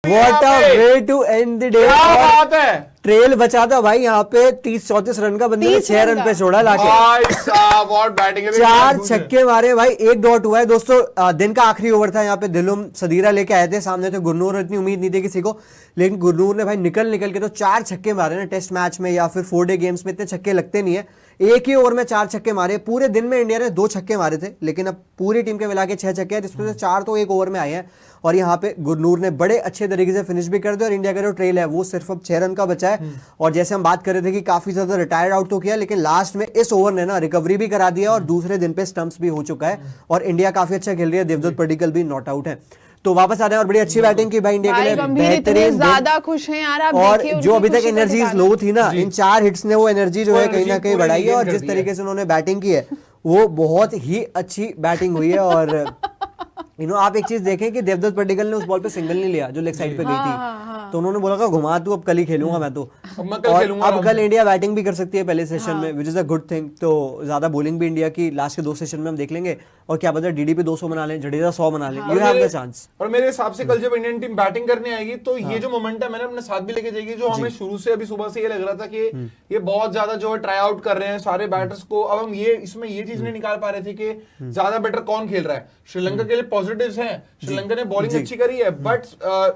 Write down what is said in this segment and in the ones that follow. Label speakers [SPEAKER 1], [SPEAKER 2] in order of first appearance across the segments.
[SPEAKER 1] What a way to end the day.
[SPEAKER 2] क्या बात है,
[SPEAKER 1] ट्रेल बचा था भाई यहाँ पे 30-34 रन का, बंदे ने 6 रन पे छोड़ा लाके।
[SPEAKER 2] भाई साहब और बैटिंग
[SPEAKER 1] 4 छक्के मारे भाई, 1 डॉट हुआ है दोस्तों। दिन का आखिरी ओवर था, यहाँ पे दिलुम सदीरा लेके आए थे, सामने थे गुरनूर। इतनी उम्मीद नहीं थी किसी को, लेकिन गुरनूर ने भाई निकल के तो 4 छक्के मारे ना। टेस्ट मैच में या फिर 4 डे गेम्स में इतने छक्के लगते नहीं है। एक ही ओवर में 4 छक्के मारे। पूरे दिन में इंडिया ने 2 छक्के मारे थे, लेकिन अब पूरी टीम के मिला के 6 छक्के हैं, जिसमें से 4 तो एक ओवर में आए हैं। और यहाँ पे गुरनूर ने बड़े अच्छे तरीके से फिनिश भी कर दिया, और इंडिया का जो ट्रेल है वो सिर्फ अब 6 रन का बचा है। और जैसे हम बात कर रहे थे कि काफी ज्यादा रिटायर्ड आउट तो किया, लेकिन लास्ट में इस ओवर ने ना रिकवरी भी करा दिया और दूसरे दिन पे स्टंप्स भी हो चुका है, और इंडिया काफी अच्छा खेल रही है। देवदत्त पडिक्कल भी नॉट आउट है। तो वापस आ रहे हैं और बड़ी अच्छी बैटिंग की भाई इंडिया के लिए, बेहतरीन।
[SPEAKER 3] ज्यादा खुश हैं यार आप,
[SPEAKER 1] और जो अभी तक एनर्जीज लो थी ना, इन 4 हिट्स ने वो एनर्जी जो है कहीं ना कहीं बढ़ाई है। और जिस तरीके से उन्होंने बैटिंग की है वो बहुत ही अच्छी बैटिंग हुई है। और आप एक चीज देखें कि देवदत्त पडिक्कल ने उस बॉल पे सिंगल नहीं लिया जो लेग साइड पे गई थी, तो उन्होंने बोला घुमा तू, अब कल ही खेलूंगा मैं तो। और अब कल इंडिया बैटिंग भी कर सकती है पहले सेशन में, which is a good thing. तो ज्यादा बॉलिंग भी इंडिया की लास्ट के 2 सेशन में हम देख लेंगे, और क्या पता डीडी पे 200 बना लें, जडेजा 100 बना लें, यू हैव द चांस।
[SPEAKER 2] और मेरे हिसाब से कल जब इंडियन टीम बैटिंग करने आएगी तो ये जो मोमेंटम है ना अपने साथ भी लेके जाएगी, जो हमें शुरू से अभी सुबह से ये लग रहा था कि ये बहुत ज्यादा जो है ट्राई आउट कर रहे हैं सारे बैटर्स को। अब हम ये इसमें ये चीज नहीं निकाल पा रहे थे कि ज्यादा बेटर कौन खेल रहा है। श्रीलंका के लिए पॉजिटिव्स हैं, श्रीलंका ने बॉलिंग अच्छी करी है, but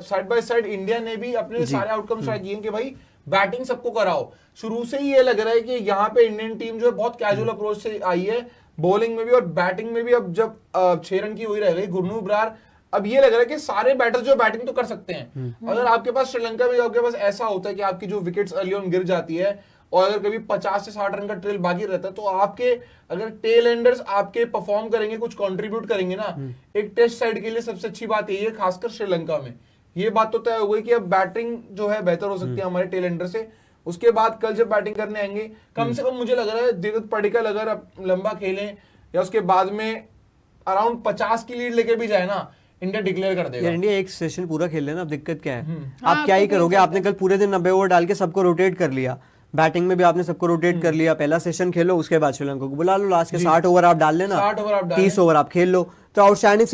[SPEAKER 2] side by side India ने भी अपने सारे आउटकम्स ट्राई किए कि भाई बैटिंग सबको कराओ। शुरू से ही ये लग रहा है कि यहाँ पे इंडियन टीम जो है बहुत कैजुअल अप्रोच से आई है, बॉलिंग में भी और बैटिंग में भी। अब जब 6 रन की हुई रह गई गुरनूर बरार, अब ये लग रहा है कि सारे बैटर्स जो बैटिंग तो कर सकते हैं। अगर आपके पास श्रीलंका में आपके पास ऐसा होता है कि आपकी जो विकेट्स अर्ली ऑन गिर जाती है, और अगर कभी 50 से 60 रन का ट्रेल बाकी रहता है, तो आपके अगर टेल एंडर्स आपके परफॉर्म करेंगे, कुछ कंट्रीब्यूट करेंगे ना, एक टेस्ट साइड के लिए सबसे अच्छी बात यही है, खासकर श्रीलंका में ये बात तो तय हो गई कि अब बैटिंग जो है बेहतर हो सकती है हमारे टेल एंडर से। उसके बाद कल जब बैटिंग करने आएंगे, कम से कम मुझे लग रहा है देवदत्त पडिक्कल अगर अब लंबा खेलें या उसके बाद में अराउंड 50 की लीड लेके भी जाए ना, इंडिया डिक्लेयर कर देगा।
[SPEAKER 1] इंडिया एक सेशन पूरा खेल लेना, अब दिक्कत क्या है? आप क्या ही करोगे? आपने कल पूरे दिन 90 ओवर डाल के सबको रोटेट कर लिया, बैटिंग में भी आपने सबको रोटेट कर लिया। पहला सेशन खेलो, उसके बाद श्रीलंका को बुला लो, लास्ट के 60 ओवर आप डाल लेना, 30 ओवर आप खेल लो। तो आउटस्टैंडिंग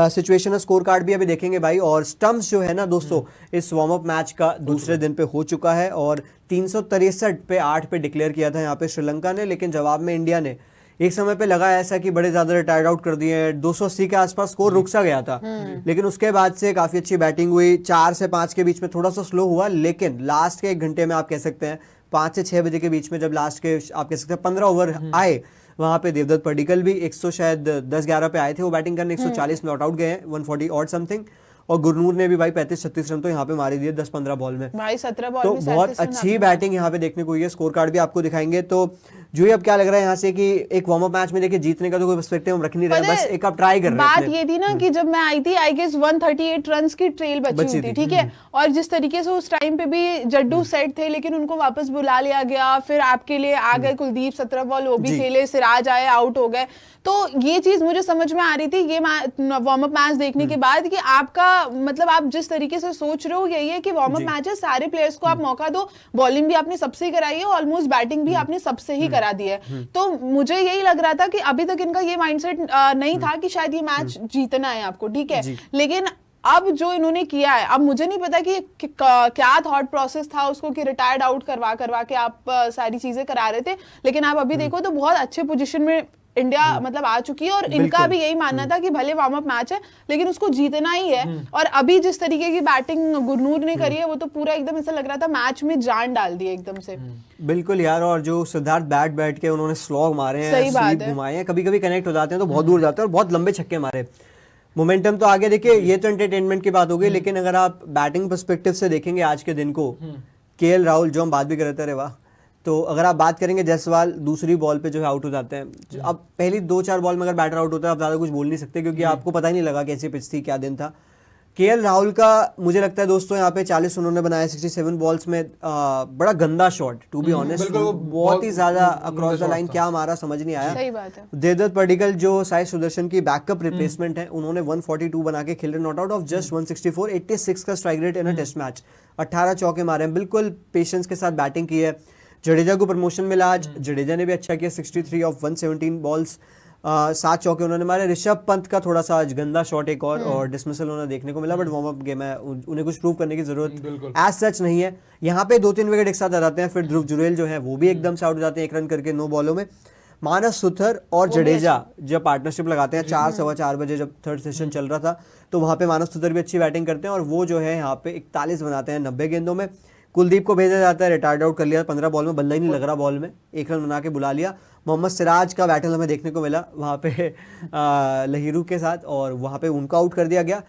[SPEAKER 1] सिचुएशन स्कोर कार्ड भी अभी देखेंगे भाई। और स्टंप्स जो है ना दोस्तों, इस वार्म अप मैच का दूसरे दिन पे हो चुका है, और 363 पे 8 पे डिक्लेयर किया था यहाँ पे श्रीलंका ने, लेकिन जवाब में इंडिया ने एक समय पे लगा ऐसा कि बड़े ज्यादा रिटायर्ड आउट कर दिए, 280 के आसपास स्कोर रुक सा गया था। लेकिन उसके बाद से काफी अच्छी बैटिंग हुई। 4 से 5 के बीच में थोड़ा सा स्लो हुआ, लेकिन लास्ट के 1 घंटे में आप कह सकते हैं 5 से 6 बजे के बीच में जब लास्ट के आप कह सकते हैं 15 ओवर आए, वहां पे देवदत्त पडिक्कल भी 100 शायद 10-11 पे आए थे वो बैटिंग करने, 140 नॉट आउट गए, 140 और समथिंग। और गुरनूर ने भी भाई 35-36 रन तो यहाँ पे मारे दिए 10-15 बॉल में
[SPEAKER 3] भाई, 17 बॉल
[SPEAKER 1] तो
[SPEAKER 3] में
[SPEAKER 1] बहुत अच्छी बैटिंग यहाँ पे देखने को हुई है। स्कोर कार्ड भी आपको दिखाएंगे। तो जो अब क्या लग रहा है यहाँ से कि एक वार्म अप मैच में देखिए जीतने का तो कोई पर्सपेक्टिव हम रख नहीं रहे, बस एक आप ट्राई कर रहे हैं।
[SPEAKER 3] बात ये थी ना कि जब मैं आई थी, आई गेस 138 रन की ट्रेल बची थी, ठीक है। और जिस तरीके से उस टाइम पे भी जड्डू सेट थे, लेकिन उनको वापस बुला लिया गया, फिर आपके लिए आ गए कुलदीप, 17 बॉल वो भी खेले, सिराज आए, आउट हो गए। तो ये चीज मुझे समझ में आ रही थी ये वार्म अप मैच देखने के बाद कि आपका मतलब आप जिस तरीके से सोच रहे हो यही है कि वार्म अप मैच है, सारे प्लेयर्स को आप मौका दो, बॉलिंग भी आपने सबसे ही कराई है, ऑलमोस्ट बैटिंग भी आपने सबसे ही करा दी है। तो मुझे यही लग रहा था कि अभी तक इनका ये माइंडसेट नहीं था कि शायद ये मैच जीतना है आपको, ठीक है। लेकिन अब जो इन्होंने किया है, अब मुझे नहीं पता कि क्या थॉट प्रोसेस था उसको कि रिटायर्ड आउट करवा के आप सारी चीजें करा रहे थे, लेकिन आप अभी देखो तो बहुत अच्छे पोजीशन में इंडिया मतलब आ चुकी है। और इनका भी यही मानना था कि भले वार्म अप मैच है लेकिन उसको जीतना ही है। और अभी जिस तरीके की बैटिंग गुरनूर ने करी है वो तो पूरा एकदम ऐसा लग रहा था मैच में जान डाल दी एकदम से।
[SPEAKER 1] बिल्कुल यार, और जो सिद्धार्थ बैठ के उन्होंने स्लॉग मारे हैं, स्वीप घुमाए हैं, कभी कभी कनेक्ट हो जाते हैं तो बहुत दूर जाते हैं, और बहुत लंबे छक्के मारे। मोमेंटम तो आगे देखिए, ये तो एंटरटेनमेंट की बात हो गई, लेकिन अगर आप बैटिंग पर्सपेक्टिव से देखेंगे आज के दिन को, केएल राहुल जो हम बात भी कर रहे थे, वाह, तो अगर आप बात करेंगे जायसवाल दूसरी बॉल पे जो है आउट हो जाते हैं। अब पहली 2-4 बॉल में अगर बैटर आउट होता है आप ज्यादा कुछ बोल नहीं सकते, क्योंकि आपको पता ही नहीं लगा कैसी पिच थी, क्या दिन था। केएल राहुल का मुझे लगता है दोस्तों यहाँ पे 40 उन्होंने बनाया 67 बॉल्स में, बड़ा गंदा शॉट टू बी ऑनेस्ट, बहुत ही ज्यादा अक्रॉस द लाइन, क्या मारा समझ नहीं आया।
[SPEAKER 3] सही बात है।
[SPEAKER 1] देवदत्त पडिक्कल जो साई सुदर्शन की बैकअप रिप्लेसमेंट है, उन्होंने 142 बना के खेल रहे, नॉट आउट ऑफ जस्ट 164, 86 का strike rate in a test match, 18 चौके मारे, बिल्कुल पेशेंस के साथ बैटिंग की है। जडेजा को प्रमोशन मिला आज, जडेजा ने भी अच्छा किया, 63 ऑफ 117 बॉल्स। 7 चौके उन्होंने मारे। ऋषभ पंत का थोड़ा सा आज गंदा शॉट एक और डिसमिसल होना देखने को मिला, बट वार्म अप गेम है, उन्हें कुछ प्रूव करने की जरूरत एज सच नहीं है। यहाँ पे 2-3 विकेट एक साथ आ जाते हैं, फिर ध्रुव जुरेल जो है वो भी एकदम से आउट हो जाते हैं 1 रन करके 9 बॉलों में। मानस सुथर और जडेजा जब पार्टनरशिप लगाते हैं 4-4:15 बजे जब थर्ड सेशन चल रहा था, तो वहाँ पे मानस सुथर भी अच्छी बैटिंग करते हैं और वो जो है यहाँ पे 41 बनाते हैं 90 गेंदों में। कुलदीप को भेजा जाता है, रिटायर्ड आउट कर लिया 15 बॉल में, बल्ला ही नहीं लग रहा बॉल में, 1 रन बना के बुला लिया। मोहम्मद सिराज का बैटल हमें देखने को मिला वहाँ पे लहीरू के साथ, और वहाँ पे उनको आउट कर दिया गया।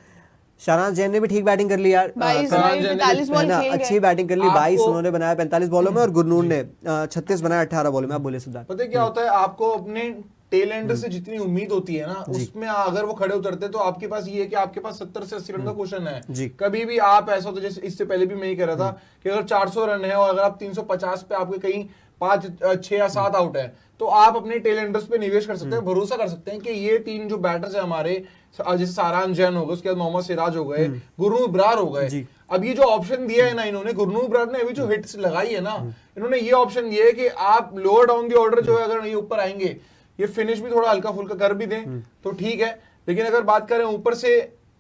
[SPEAKER 1] शहनाज जैन ने भी ठीक बैटिंग कर ली यार,
[SPEAKER 3] 45 बॉल खेल गए,
[SPEAKER 1] अच्छी बैटिंग कर ली, 22 उन्होंने बनाया 45 बॉलों में, और गुरनूर ने 36 बनाया 18 बॉलों में। आप बोले सिद्धार्थ।
[SPEAKER 2] पता है क्या होता है, आपको अपने टेल एंड से जितनी उम्मीद होती है ना, उसमें अगर वो खड़े उतरते तो आपके पास ये है कि आपके पास 70 से 80 रन का क्वेश्चन है। कभी भी आप ऐसा होता, जैसे इससे पहले भी मैं ही कह रहा था कि अगर 400 रन है और अगर आप 350 पे आपके कहीं 5, 6 या 7 आउट है, तो आप अपने टेल एंडर्स पे निवेश कर सकते हैं, भरोसा कर सकते हैं कि ये 3 जो बैटर्स है हमारे, जैसे सारान जैन हो गए, उसके बाद मोहम्मद सिराज हो गए, गुरनूर बरार हो गए। अब ये जो ऑप्शन दिया है ना इन्होंने, गुरनूर बरार ने अभी जो हिट्स लगाई है ना, इन्होंने ये ऑप्शन दिया है कि आप लोअर डाउन दी ऑर्डर जो है, अगर ये ऊपर आएंगे, ये फिनिश भी थोड़ा हल्का फुल्का कर भी दें तो ठीक है। लेकिन अगर बात करें ऊपर से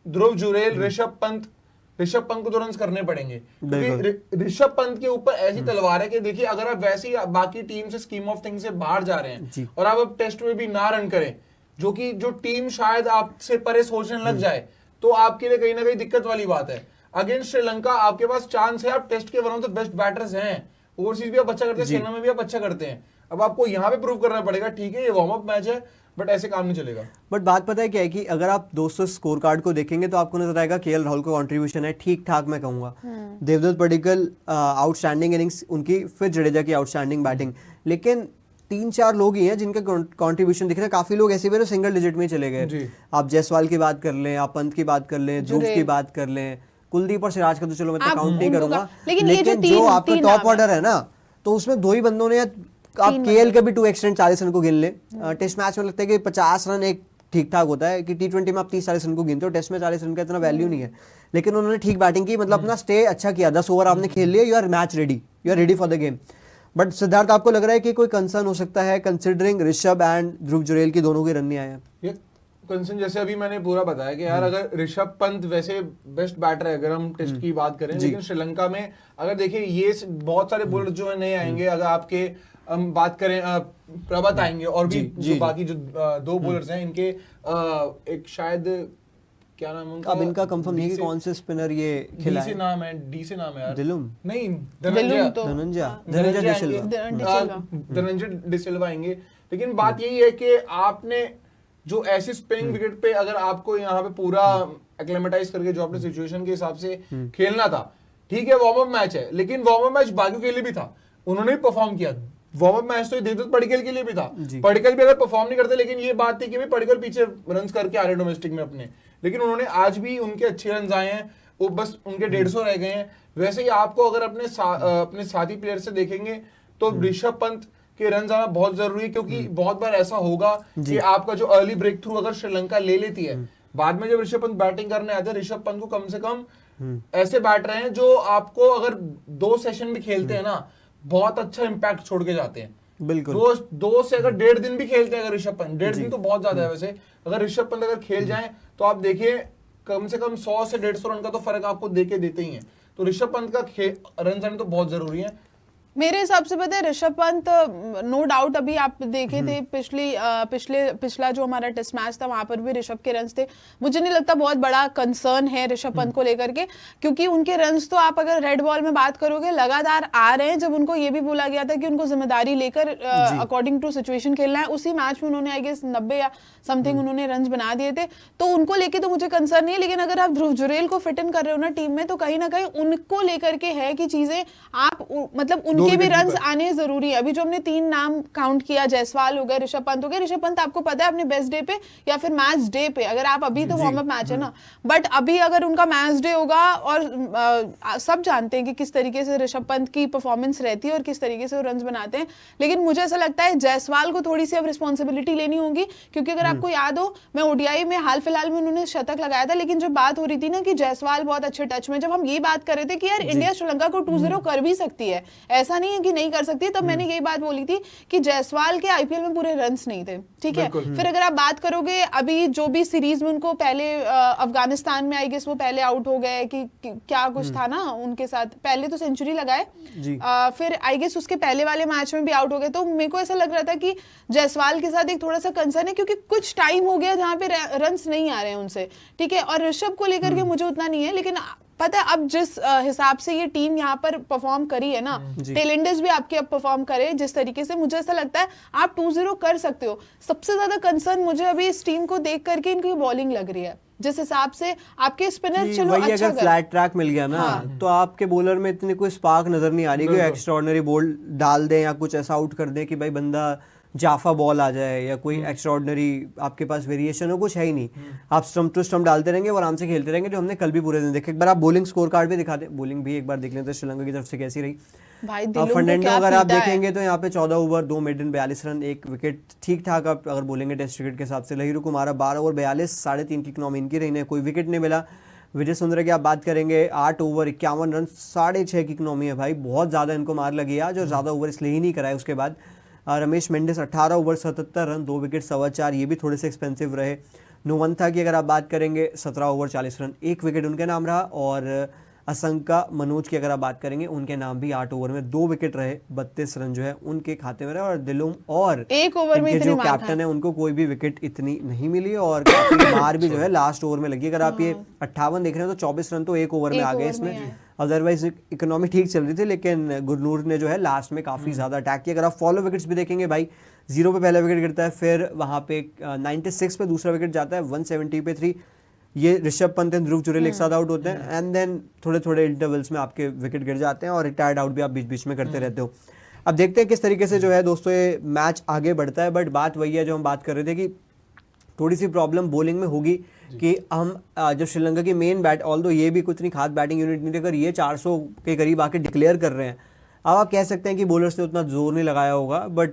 [SPEAKER 2] ध्रुव जुरेल, ऋषभ पंत को तो रन करने पड़ेंगे, क्योंकि ऋषभ पंत के ऊपर ऐसी तलवार है कि देखिए, अगर आप वैसी बाकी टीम से स्कीम ऑफ थिंग्स से बाहर जा रहे हैं और आप अब टेस्ट में भी ना रन करें, जो टीम शायद आपसे परे सोचने लग जाए, तो आपके लिए कहीं ना कहीं दिक्कत वाली बात है। अगेंस्ट श्रीलंका आपके पास चांस है, आप टेस्ट के one of the best batters हैं, ओवरसीज भी आप अच्छा करते हैं, सेना में भी आप अच्छा करते हैं। अब आपको यहाँ पे प्रूव करना पड़ेगा, ठीक है ये वार्म अप मैच है, बट ऐसे काम नहीं चलेगा।
[SPEAKER 1] बट बात पता है क्या है कि अगर आप दोस्तों स्कोर कार्ड को देखेंगे तो आपको नजर आएगा केएल राहुल का कंट्रीब्यूशन है ठीक ठाक, मैं कहूंगा। देवदत्त पडिक्कल आउटस्टैंडिंग इनिंग्स उनकी, फिर जडेजा की आउटस्टैंडिंग बैटिंग, लेकिन 3-4 लोग ही हैं जिनका कंट्रीब्यूशन दिख रहा है। काफी लोग ऐसे भी सिंगल डिजिट में चले गए। आप जायसवाल की बात कर लें, आप पंत की बात कर लें, ध्रुव की बात कर लें, कुलदीप और सिराज का तो चलो मैं काउंट नहीं करूंगा, लेकिन जो आपका टॉप ऑर्डर है ना, तो उसमें 2 ही बंदों ने, आप केएल का भी 2 एक्सटेंड 40 रन को गिन ले। टेस्ट मैच में लगता है कि 50 रन एक ठीक ठाक होता है, कि T20 में आप 30-40 रन को गिनते हो, टेस्ट में 40 रन का इतना वैल्यू नहीं है, लेकिन उन्होंने ठीक बैटिंग की, मतलब अपना स्टे अच्छा किया। 10 ओवर आपने खेल लिया, you are match ready, you are ready for the game. But Siddharth, आपको लग रहा है कि कोई कंसर्न हो सकता है कंसिडरिंग ऋषभ एंड ध्रुव जुरेल की दोनों के रन नहीं आए हैं?
[SPEAKER 2] ये कंसर्न जैसे अभी मैंने पूरा बताया कि यार अगर ऋषभ पंत वैसे बेस्ट बैटर है, अगर हम टेस्ट की बात करें, लेकिन श्रीलंका में अगर देखिए ये बहुत सारे बॉलर जो है नए आएंगे, अगर आपके हम बात करें प्रभात आएंगे, और भी जो बाकी जो 2 बॉलर्स हैं इनके, एक शायद क्या नाम है,
[SPEAKER 1] अब इनका कंफर्म नहीं कि कौन से स्पिनर ये खिला है।
[SPEAKER 2] डी से नाम है यार,
[SPEAKER 1] दिलुम
[SPEAKER 2] नहीं, धनंजय डिसिल्वा आएंगे। लेकिन बात यही है कि आपने जो ऐसी स्पिनिंग विकेट पे अगर आपको यहाँ पे पूरा एक्लेमेटाइज करके जो अपने सिचुएशन के हिसाब से खेलना था, ठीक है वार्म अप मैच है, लेकिन वार्म अप मैच बाकी के लिए भी था, उन्होंने भी परफॉर्म किया। वार्म अप मैच तो देवदत्त पडिक्कल के लिए भी था, पडिक्कल भी अगर परफॉर्म नहीं करते, लेकिन ये बात थी कि भाई पडिक्कल पीछे रन करके आ रहे डोमेस्टिक में अपने, लेकिन उन्होंने आज भी उनके अच्छे रन आए हैं, वो बस उनके 150 रह गए हैं। वैसे ही आपको अगर अपने साथी प्लेयर से देखेंगे तो ऋषभ पंत के रन आना बहुत जरूरी है, क्योंकि बहुत बार ऐसा होगा कि आपका जो अर्ली ब्रेक थ्रू अगर श्रीलंका ले लेती है, बाद में जब ऋषभ पंत बैटिंग करने आते हैं, ऋषभ पंत को कम से कम ऐसे बैटर हैं जो आपको अगर 2 सेशन भी खेलते हैं ना, बहुत अच्छा इंपैक्ट छोड़ के जाते हैं।
[SPEAKER 1] बिल्कुल
[SPEAKER 2] 2 से अगर 1.5 दिन भी खेलते हैं अगर ऋषभ पंत, 1.5 दिन तो बहुत ज्यादा है वैसे, अगर ऋषभ पंत अगर खेल जाएं तो आप देखिए कम से कम 100 से 150 रन का तो फर्क आपको देके देते ही हैं। तो ऋषभ पंत का रन जाने तो बहुत जरूरी है
[SPEAKER 3] मेरे हिसाब से। पता है ऋषभ पंत नो डाउट, अभी आप देखे थे पिछला जो हमारा टेस्ट मैच था, वहां पर भी ऋषभ के रन्स थे। मुझे नहीं लगता बहुत बड़ा कंसर्न है ऋषभ पंत को लेकर के, क्योंकि उनके रन्स तो आप अगर रेड बॉल में बात करोगे लगातार आ रहे हैं। जब उनको ये भी बोला गया था कि उनको जिम्मेदारी लेकर अकॉर्डिंग टू सिचुएशन खेलना है, उसी मैच में उन्होंने आई गेस 90 या समथिंग उन्होंने रन बना दिए थे, तो उनको लेके तो मुझे कंसर्न नहीं है। लेकिन अगर आप ध्रुव जुरेल को फिट इन कर रहे हो ना टीम में, तो कहीं ना कहीं उनको लेकर के है कि चीजें आप मतलब के भी रन्स आने जरूरी है। अभी जो हमने 3 नाम काउंट किया, जायसवाल हो गए, ऋषभ पंत हो गए। ऋषभ पंत आपको पता है अपने बेस्ट डे पे या फिर मैच डे पे, अगर आप अभी तो वार्म अप मैच है ना, बट अभी अगर उनका मैच डे होगा, और सब जानते हैं कि किस तरीके से ऋषभ पंत की परफॉर्मेंस रहती है और किस तरीके से वो रन बनाते हैं, लेकिन मुझे ऐसा लगता है जायसवाल को थोड़ी सी अब रिस्पॉन्सिबिलिटी लेनी होगी, क्योंकि अगर आपको याद हो, मैं ओडीआई में हाल फिलहाल में उन्होंने शतक लगाया था, लेकिन जब बात हो रही थी ना कि जायसवाल बहुत अच्छे टच में, जब हम ये बात कर रहे थे कि यार इंडिया श्रीलंका को 2-0 कर भी सकती है, ऐसा ऐसा नहीं है कि नहीं कर सकती। तब मैंने यही बात बोली थी कि जायसवाल के आईपीएल में पूरे रन्स नहीं थे, ठीक है। फिर अगर आप बात करोगे अभी जो भी सीरीज में उनको पहले अफगानिस्तान में आई गेस वो पहले आउट हो गए कि क्या कुछ था ना उनके साथ, पहले तो सेंचुरी लगाए, फिर आई गेस उसके पहले वाले मैच में भी आउट हो गए। तो मेरे को ऐसा लग रहा था कि जायसवाल के साथ एक थोड़ा सा कंसर्न है क्योंकि कुछ टाइम हो गया जहां पे रन्स नहीं आ रहे हैं उनसे, ठीक है। और ऋषभ को लेकर के मुझे उतना नहीं है, लेकिन पता है अब जिस हिसाब से ये टीम यहाँ पर परफॉर्म करी है ना, टेलेंडर्स भी आपके अब परफॉर्म करे जिस तरीके से, मुझे ऐसा लगता है आप 2-0 कर सकते हो। सबसे ज्यादा कंसर्न मुझे अभी इस टीम को देख करके इनकी बॉलिंग लग रही है, जिस हिसाब से आपके स्पिनर चलो
[SPEAKER 1] वही
[SPEAKER 3] अच्छा
[SPEAKER 1] अगर फ्लैट ट्रैक मिल गया ना तो आपके बॉलर में इतनी कोई स्पार्क नजर नहीं आ रही, कोई एक्स्ट्राऑर्डिनरी बॉल डाल दें या कुछ ऐसा आउट कर दें कि भाई बंदा जाफा बॉल आ जाए या कोई एक्स्ट्राऑर्डिनरी आपके पास वेरिएशन हो, कुछ है ही नहीं। आप स्टंप टू स्टंप डालते रहेंगे और आराम से खेलते रहेंगे, जो हमने कल भी पूरे दिन देखे। एक बार आप बॉलिंग स्कोर कार्ड भी दिखा दें, बॉलिंग भी एक बार देख लेते हैं श्रीलंका की तरफ से कैसी रही।
[SPEAKER 3] भाई
[SPEAKER 1] फर्नांडो अगर आप देखेंगे तो यहाँ पे 14 ओवर 2 मेडन 42 रन 1 विकेट, ठीक ठाक आप अगर बोलेंगे टेस्ट क्रिकेट के हिसाब से। लहिरू कुमारा 12 ओवर 42 3.5 की इकनॉमी इनकी रही, कोई विकेट नहीं मिला। विजय सुंदर की आप बात करेंगे 8 ओवर 51 रन 6.5 की इकनॉमी है भाई, बहुत ज़्यादा इनको मार लगी आज और ज़्यादा ओवर इसलिए ही नहीं कराए। उसके बाद Ramesh Mendis 18 over 77 run 2 wicket 4.25, ये भी थोड़े से एक्सपेंसिव रहे। नुवंथा की अगर आप बात करेंगे 17 ओवर 40 रन 1 विकेट उनके नाम रहा। और असंका मनोज की अगर आप बात करेंगे उनके नाम भी 8 ओवर में 2 विकेट रहे, 32 रन जो है उनके खाते में रहे। और दिलुम और
[SPEAKER 3] एक ओवर में
[SPEAKER 1] जो कैप्टन है उनको कोई भी विकेट इतनी नहीं मिली और काफी मार भी जो है लास्ट ओवर में लगी। अगर आप ये 58 देख रहे हो तो 24 रन तो 1 ओवर में आ गए इसमें। अदरवाइज इकोनॉमी ठीक चल रही थी, लेकिन गुरनूर ने जो है लास्ट में काफी ज्यादा अटैक किया। अगर आप फॉलो विकेट्स भी देखेंगे भाई, 0 पे पहला विकेट गिरता है, फिर वहां पे 96 पे दूसरा विकेट जाता है, 170 पे 3, ये ऋषभ पंत एंड ध्रुव जुरेल एक साथ आउट होते हैं। एंड देन थोड़े थोड़े इंटरवल्स में आपके विकेट गिर जाते हैं और रिटायर्ड आउट भी आप बीच बीच में करते रहते हो। अब देखते हैं किस तरीके से जो है दोस्तों ये मैच आगे बढ़ता है। बट बात वही है जो हम बात कर रहे थे कि थोड़ी सी प्रॉब्लम बॉलिंग में होगी कि हम जो श्रीलंका की मेन बैट, ऑल्दो ये भी कुछ नहीं खास बैटिंग यूनिट नहीं, अगर ये 400 के करीब आके डिक्लेयर कर रहे हैं, अब आप कह सकते हैं कि बॉलर्स ने उतना जोर नहीं लगाया होगा, बट